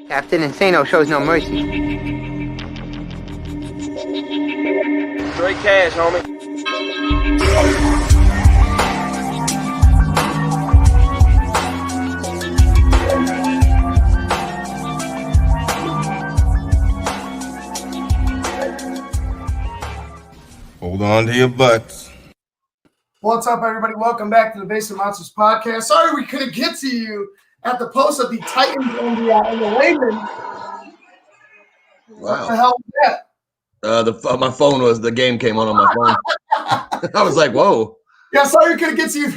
Captain Insano shows no mercy. Straight cash, homie. Hold on to your butts. What's up, everybody? Welcome back to the Basement Monsters podcast. Sorry we couldn't get to you at the post of the Titans and the Ravens. Wow. What the hell was that? My phone was, the game came on my phone. I was like, whoa. Yeah, sorry we couldn't get to you.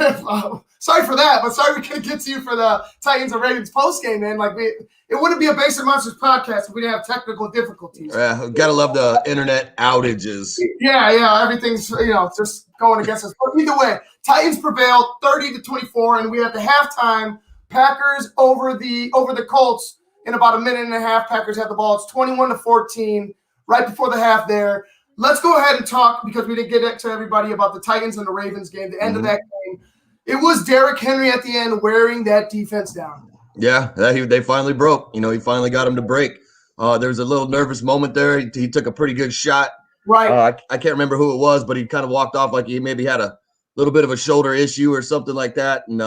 Sorry for that, but sorry we couldn't get to you for the Titans and Ravens post game, man. It wouldn't be a Basement Monsters podcast if we didn't have technical difficulties. Yeah, gotta love the internet outages. Yeah, everything's just going against us. But either way, Titans prevailed 30-24, and we had the halftime Packers over the Colts in about a minute and a half. Packers had the ball. It's 21-14 right before the half there. Let's go ahead and talk, because we didn't get to everybody, about the Titans and the Ravens game, the end of that game. It was Derrick Henry at the end wearing that defense down. Yeah, they finally broke. He finally got him to break. There was a little nervous moment there. He took a pretty good shot. Right. I can't remember who it was, but he kind of walked off like he maybe had a little bit of a shoulder issue or something like that. And,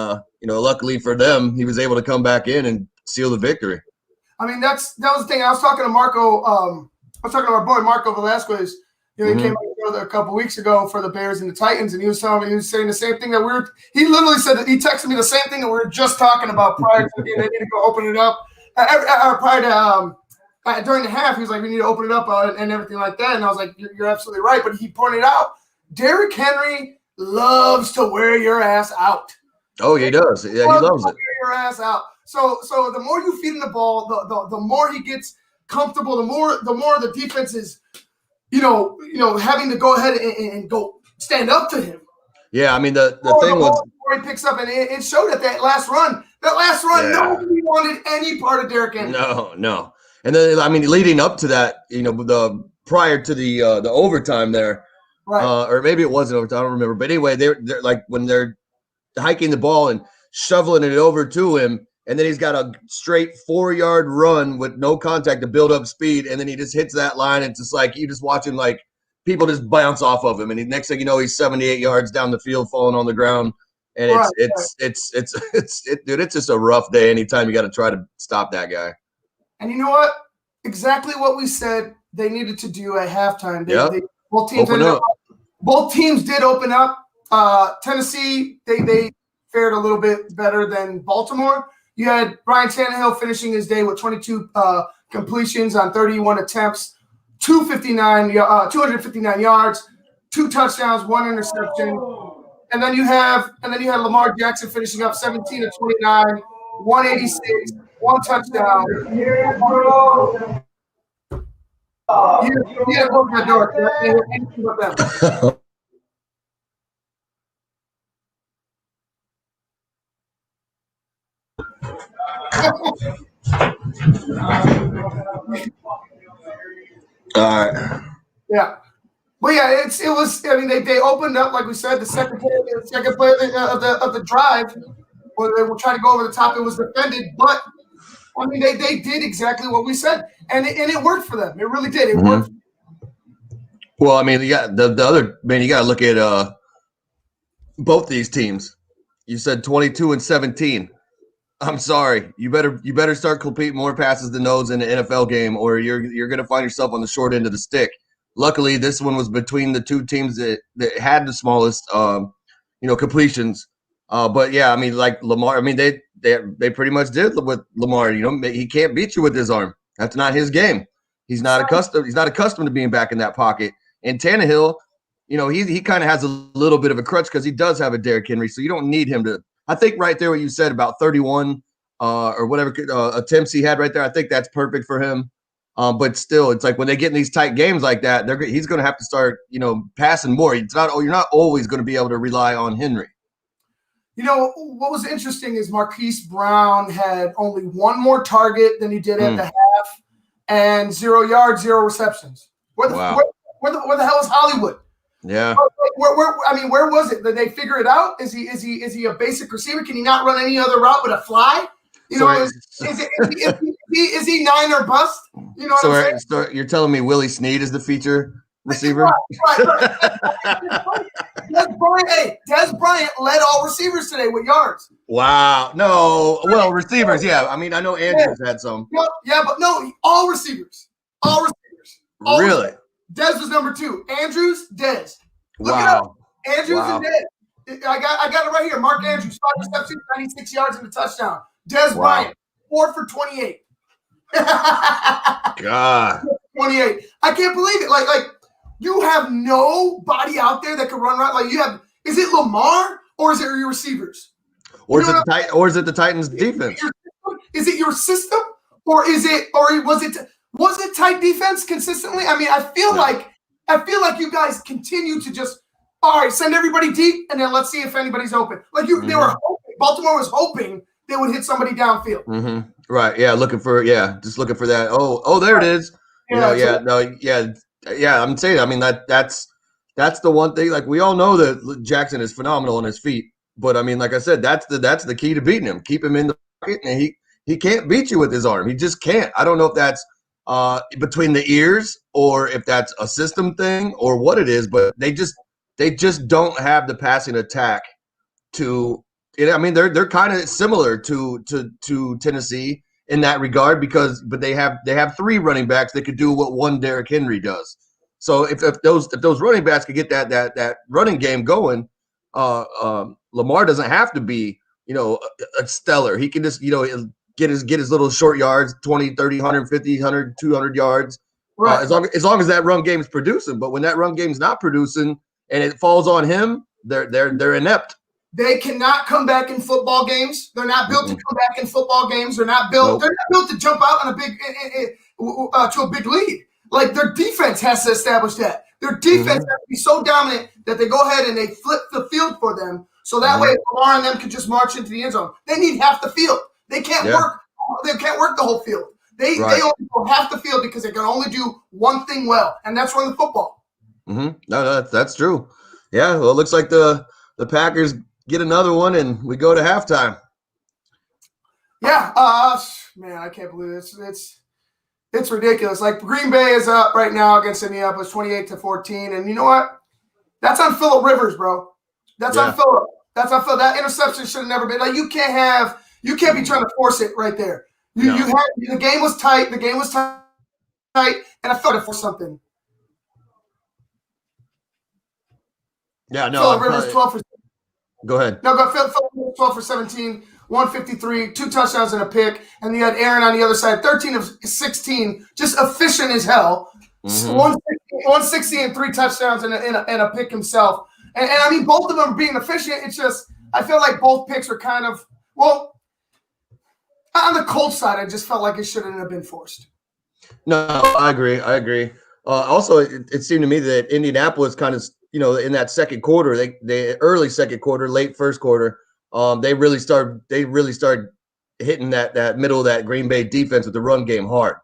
luckily for them, he was able to come back in and seal the victory. I mean, that was the thing. I was talking to Marco. I was talking to our boy Marco Velasquez. He came out a couple weeks ago for the Bears and the Titans, and he was saying the same thing that he literally said that he texted me the same thing that we were just talking about prior to the game. They need to go open it up. Prior to during the half, he was like, we need to open it up and everything like that. And I was like, you're absolutely right. But he pointed out, Derrick Henry loves to wear your ass out. Oh, he does. Yeah, he loves it. Wear your ass out. So the more you feed him the ball, the more he gets comfortable. The more the defense is, having to go ahead and go stand up to him. Yeah, I mean the thing was, he picks up, and it showed at that last run. Yeah. Nobody wanted any part of Derrick Henry. No. And then leading up to that, the prior to the overtime there, right? Or maybe it wasn't overtime. I don't remember. But anyway, they're like when they're hiking the ball and shoveling it over to him, and then he's got a straight 4-yard run with no contact to build up speed, and then he just hits that line. And it's just like you just watch him, like people just bounce off of him, and next thing you know, he's 78 yards down the field, falling on the ground. And dude, it's just a rough day anytime you got to try to stop that guy. And you know what? Exactly what we said they needed to do at halftime. Both teams did open up. Tennessee, they fared a little bit better than Baltimore. You had Ryan Tannehill finishing his day with 22 completions on 31 attempts, 259 yards, 2 touchdowns, 1 interception. And then you had Lamar Jackson finishing up 17-29, 186, 1 touchdown. Yeah, close that door. All right. Yeah. But yeah, it was. I mean, they opened up, like we said, the second play of the drive, where they were trying to go over the top. It was defended, but I mean, they did exactly what we said, and it worked for them. It really did. It worked. Well, I mean, you got the other man. You got to look at both these teams. You said 22-17. I'm sorry. You better start completing more passes than those in the NFL game, or you're going to find yourself on the short end of the stick. Luckily, this one was between the two teams that had the smallest, completions. But yeah, I mean, like Lamar. I mean, they pretty much did with Lamar. He can't beat you with his arm. That's not his game. He's not accustomed. He's not accustomed to being back in that pocket. And Tannehill, he kind of has a little bit of a crutch because he does have a Derrick Henry, so you don't need him to. I think right there what you said about 31 or whatever attempts he had right there, I think that's perfect for him. But still, it's like when they get in these tight games like that, he's going to have to start, passing more. You're not always going to be able to rely on Henry. What was interesting is Marquise Brown had only 1 more target than he did at the half, and 0 yards, 0 receptions. Where the hell is Hollywood? Yeah. Where was it? Did they figure it out? Is he a basic receiver? Can he not run any other route but a fly? You know, is he 9 or bust? You know what I'm saying? So you're telling me Willie Snead is the feature receiver? Right. Des Bryant led all receivers today with yards. Wow. No. Well, receivers, yeah. I mean, I know Andrews had some. Yeah, but no, all receivers. Really? Dez was number 2. Andrews, Dez. Look it up. Andrews and Dez. I got it right here. Mark Andrews, 5 receptions, 96 yards and a touchdown. Dez Bryant, 4 for 28. God. 28. I can't believe it. Like you have nobody out there that can run right. Like you have. Is it Lamar or is it your receivers? Or is it the Titans defense? Is it your system or was it tight defense consistently? I mean, I feel like you guys continue to just send everybody deep and then let's see if anybody's open. Like they were hoping, Baltimore was hoping they would hit somebody downfield. Mm-hmm. Right. Yeah. Just looking for that. Oh, there it is. I'm saying. I mean that's the one thing. Like we all know that Jackson is phenomenal on his feet, but I mean, like I said, that's the key to beating him. Keep him in the pocket, and he can't beat you with his arm. He just can't. I don't know if that's between the ears or if that's a system thing or what it is, but they just don't have the passing attack to. I mean, they're kind of similar to Tennessee in that regard but they have 3 running backs that could do what one Derrick Henry does. So if those running backs could get that running game going, Lamar doesn't have to be a stellar. He can just get his little short yards, 20, 30, 150, 100, 200 yards, right. As long as that run game is producing. But when that run game is not producing and it falls on him, they're inept. They cannot come back in football games. They're not built to come back in football games. They're not built. Nope. They're not built to jump out on to a big lead. Like their defense has to establish that. Their defense has to be so dominant that they go ahead and they flip the field for them. So that way, Lamar and them can just march into the end zone. They need half the field. They can't work. They can't work the whole field. They only go half the field because they can only do one thing well, and that's run the football. Mm-hmm. No, that's true. Yeah. Well, it looks like the Packers get another one, and we go to halftime. Yeah, man, I can't believe it. It's ridiculous. Like Green Bay is up right now against Indianapolis, 28-14, and you know what? That's on Phillip Rivers, bro. That's on Phillip. That interception should have never been. Like you can't be trying to force it right there. The game was tight. The game was tight, and I felt it for something. Yeah, no. Phillip Rivers 12 for. Go ahead. No, go Phil 12 for 17, 153, 2 touchdowns and a pick. And you had Aaron on the other side, 13 of 16, just efficient as hell. 160 and 3 touchdowns and a pick himself. And I mean, both of them being efficient. It's just, I feel like both picks are kind of, well, on the Colts side, I just felt like it shouldn't have been forced. No, I agree. Also, it seemed to me that Indianapolis kind of, in that second quarter, they early second quarter, late first quarter, they really started hitting that middle of that Green Bay defense with the run game hard.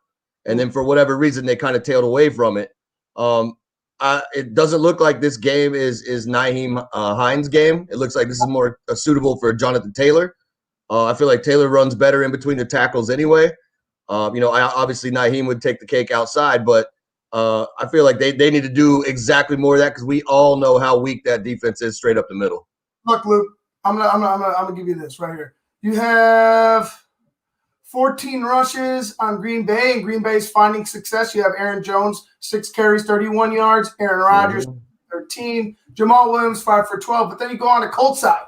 And then for whatever reason, they kind of tailed away from it. It doesn't look like this game is Nyheim Hines' game. It looks like this is more suitable for Jonathan Taylor. I feel like Taylor runs better in between the tackles anyway. Obviously Nyheim would take the cake outside, but I feel like they need to do exactly more of that because we all know how weak that defense is straight up the middle. Look, Luke, I'm gonna give you this right here. You have 14 rushes on Green Bay, and Green Bay's finding success. You have Aaron Jones, 6 carries, 31 yards. Aaron Rodgers, 13. Jamal Williams, 5 for 12. But then you go on the Colts side.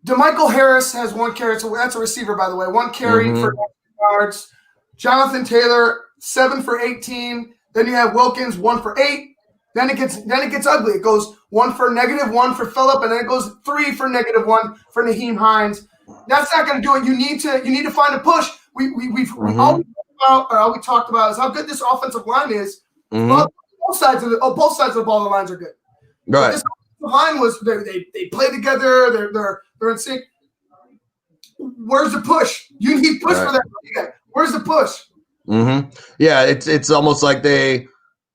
DeMichael Harris has 1 carry. So that's a receiver, by the way. 1 carry for 9 yards. Jonathan Taylor, 7 for 18. Then you have Wilkins, 1 for 8. Then it gets ugly. It goes 1 for -1 for Phillip, and then it goes 3 for -1 for Nyheim Hines. That's not going to do it. You need to find a push. All we talked about is how good this offensive line is. Well, both sides of the ball, the lines are good. Right. But this line was they play together. They're in sync. Where's the push? You need push for that. Where's the push? Yeah, it's almost like they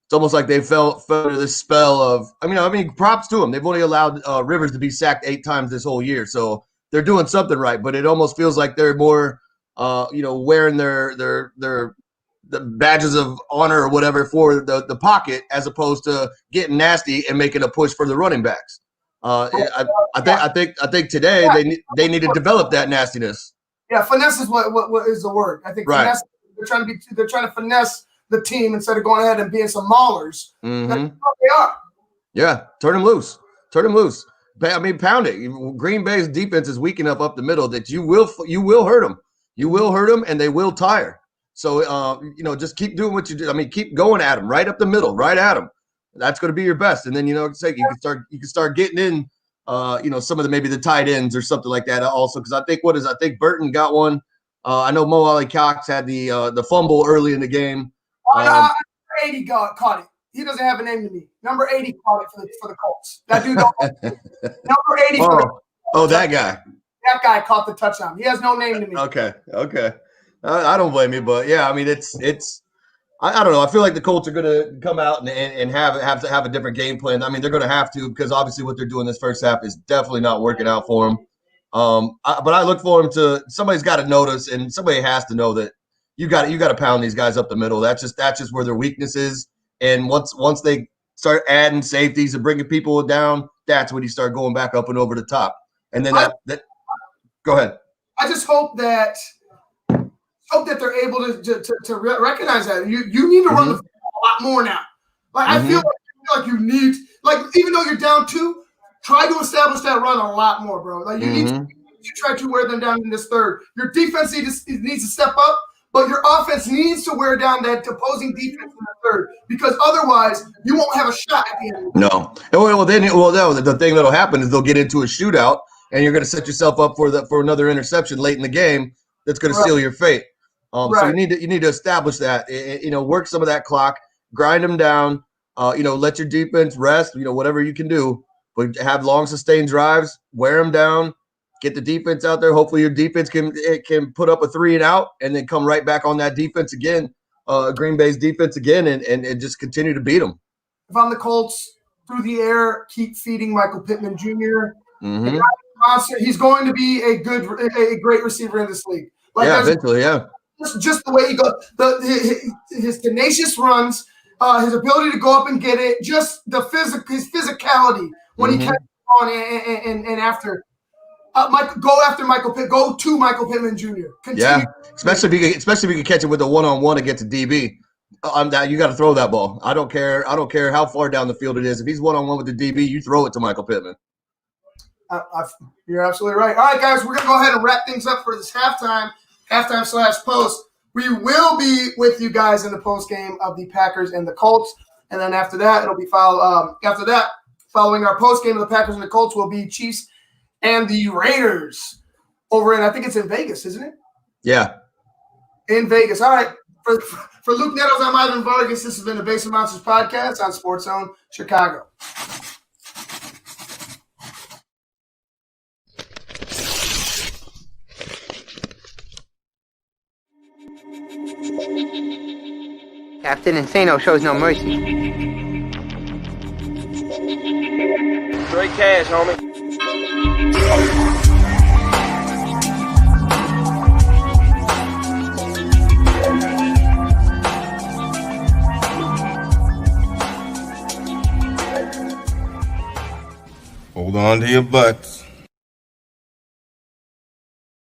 fell under this spell of. I mean, props to them. They've only allowed Rivers to be sacked 8 times this whole year. So they're doing something right. But it almost feels like they're more, wearing their the badges of honor or whatever for the pocket, as opposed to getting nasty and making a push for the running backs. I think today they need to develop that nastiness. Yeah, finesse is what is the word. I think finesse. They're trying to finesse the team instead of going ahead and being some maulers. Mm-hmm. That's what they are. Yeah, turn them loose. I mean, pound it. Green Bay's defense is weak enough up the middle that you will hurt them. You will hurt them, and they will tire. So, just keep doing what you do. I mean, keep going at them, right up the middle, right at them. That's going to be your best. And then, you can start getting in, some of maybe the tight ends or something like that also. Because I think Burton got one. I know Mo Ali Cox had the fumble early in the game. Number 80 caught it. He doesn't have a name to me. Number 80 caught it for the Colts. That dude. Number 80. That guy. That guy caught the touchdown. He has no name to me. Okay. I don't blame you, but yeah, I mean, it's I don't know. I feel like the Colts are going to come out and have to have a different game plan. I mean, they're going to have to, because obviously what they're doing this first half is definitely not working out for them. But I look for them to. Somebody's got to notice, and somebody has to know that you got to pound these guys up the middle. That's just where their weakness is. And once they start adding safeties and bringing people down, that's when you start going back up and over the top. And then that go ahead. I just hope that they're able to recognize that you need to run the football a lot more now. Like I feel like you need, like, even though you're down 2, try to establish that run a lot more, bro. Like you need to try to wear them down in this third. Your defense needs to step up, but your offense needs to wear down that opposing defense in the third, because otherwise you won't have a shot at the end. No. No. The thing that'll happen is they'll get into a shootout, and you're going to set yourself up for another interception late in the game that's going to seal your fate. So you need to establish that. Work some of that clock, grind them down. Let your defense rest. Whatever you can do, but have long sustained drives. Wear them down. Get the defense out there. Hopefully your defense can put up a 3 and out, and then come right back on that defense again, Green Bay's defense again, and just continue to beat them. If I'm the Colts, through the air, keep feeding Michael Pittman Jr. He's going to be a great receiver in this league. Eventually, yeah. Just the way he goes, his tenacious runs, his ability to go up and get it, just his physicality when he catches on and after. Go after Michael Pitt. Go to Michael Pittman Jr. Continue. Yeah, especially if you can catch it with a 1-on-1 against a DB. You got to throw that ball. I don't care how far down the field it is. If he's 1-on-1 with the DB, you throw it to Michael Pittman. You're absolutely right. All right, guys, we're gonna go ahead and wrap things up for this halftime/post. We will be with you guys in the post game of the Packers and the Colts, and then after that, it'll be following our post game of the Packers and the Colts will be Chiefs and the Raiders over in, I think it's in Vegas, isn't it? Yeah. In Vegas. All right. For Luke Nettles, I'm Ivan Vargas. This has been the Basement Monsters podcast on Sports Zone Chicago. Captain Insano shows no mercy. Straight cash, homie. Hold on to your butts.